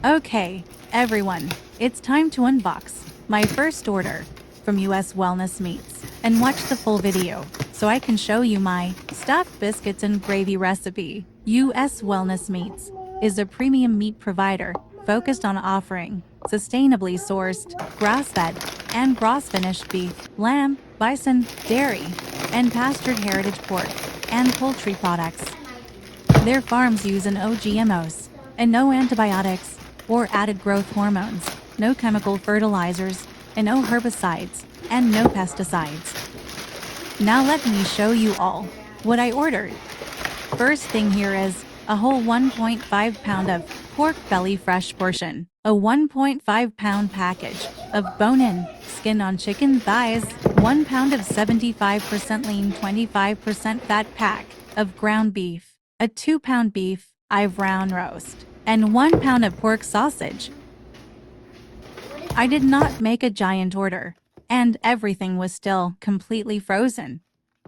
Okay, everyone, it's time to unbox my first order from US Wellness Meats and watch the full video so I can show you my stuffed biscuits and gravy recipe. US Wellness Meats is a premium meat provider focused on offering sustainably sourced, grass-fed, and grass-finished beef, lamb, bison, dairy, and pastured heritage pork and poultry products. Their farms use no GMOs and no antibiotics or added growth hormones, no chemical fertilizers, and no herbicides, and no pesticides. Now let me show you all what I ordered. First thing here is a whole 1.5 pound of pork belly fresh portion, a 1.5 pound package of bone-in, skin-on chicken thighs, 1 pound of 75% lean 25% fat pack of ground beef, a 2-pound beef round roast, and 1 pound of pork sausage. I did not make a giant order, and everything was still completely frozen.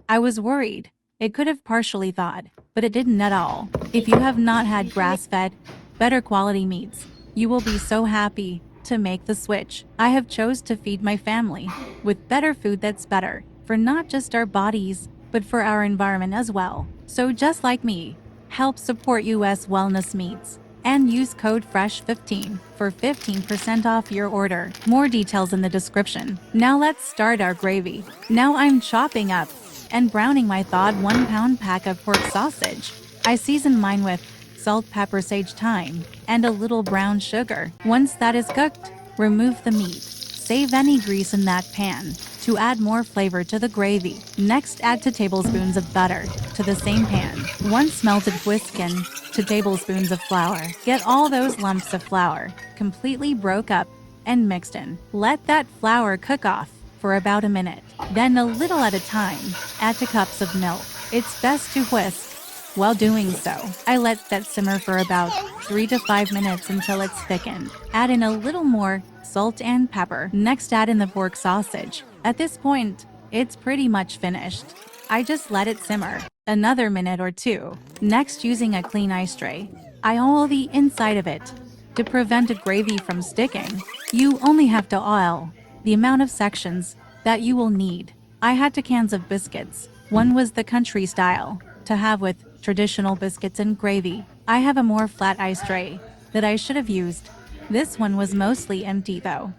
I was worried. It could have partially thawed, but it didn't at all. If you have not had grass-fed, better quality meats, you will be so happy to make the switch. I have chose to feed my family with better food that's better for not just our bodies, but for our environment as well. So just like me, help support US Wellness Meats and use code FRESH15 for 15% off your order. More details in the description. Now let's start our gravy. Now I'm chopping up and browning my thawed 1 pound pack of pork sausage. I season mine with salt, pepper, sage, thyme, and a little brown sugar. Once that is cooked, remove the meat. Save any grease in that pan to add more flavor to the gravy. Next, add 2 tablespoons of butter to the same pan. Once melted, whisk in 2 tablespoons of flour. Get all those lumps of flour completely broke up and mixed in. Let that flour cook off for about a minute. Then, a little at a time, add 2 cups of milk. It's best to whisk while doing so. I let that simmer for about 3 to 5 minutes until it's thickened. Add in a little more salt and pepper. Next, add in the pork sausage. At this point, it's pretty much finished. I just let it simmer another minute or 2. Next, using a clean ice tray, I oil the inside of it to prevent the gravy from sticking. You only have to oil the amount of sections that you will need. I had 2 cans of biscuits. One was the country style to have with traditional biscuits and gravy. I have a more flat ice tray that I should have used. This one was mostly empty though.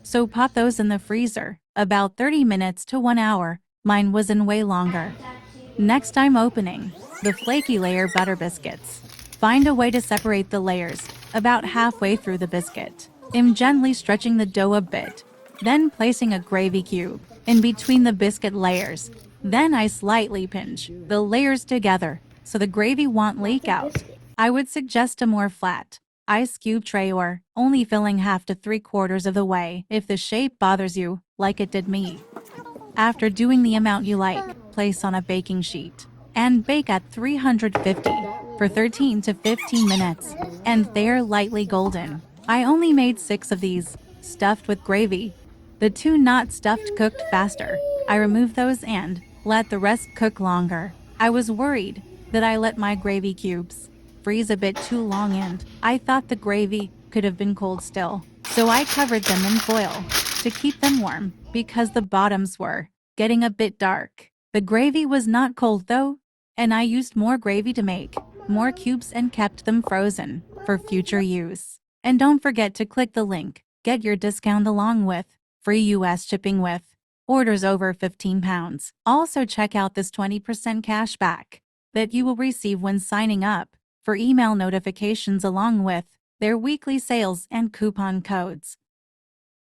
So pop those in the freezer, about 30 minutes to 1 hour. Mine was in way longer. Next, I'm opening the flaky layer butter biscuits. Find a way to separate the layers about halfway through the biscuit. I'm gently stretching the dough a bit, then placing a gravy cube in between the biscuit layers. Then I slightly pinch the layers together so the gravy won't leak out. I would suggest a more flat ice cube tray or only filling half to 3/4 of the way if the shape bothers you, like it did me. After doing the amount you like, place on a baking sheet and bake at 350 for 13 to 15 minutes, and they're lightly golden. I only made 6 of these, stuffed with gravy. The 2 not stuffed cooked faster. I removed those and let the rest cook longer. I was worried that I let my gravy cubes freeze a bit too long and I thought the gravy could have been cold still. So I covered them in foil to keep them warm because the bottoms were getting a bit dark. The gravy was not cold though, and I used more gravy to make more cubes and kept them frozen for future use. And don't forget to click the link. Get your discount along with free US shipping with orders over 15 pounds. Also check out this 20% cashback that you will receive when signing up for email notifications along with their weekly sales and coupon codes.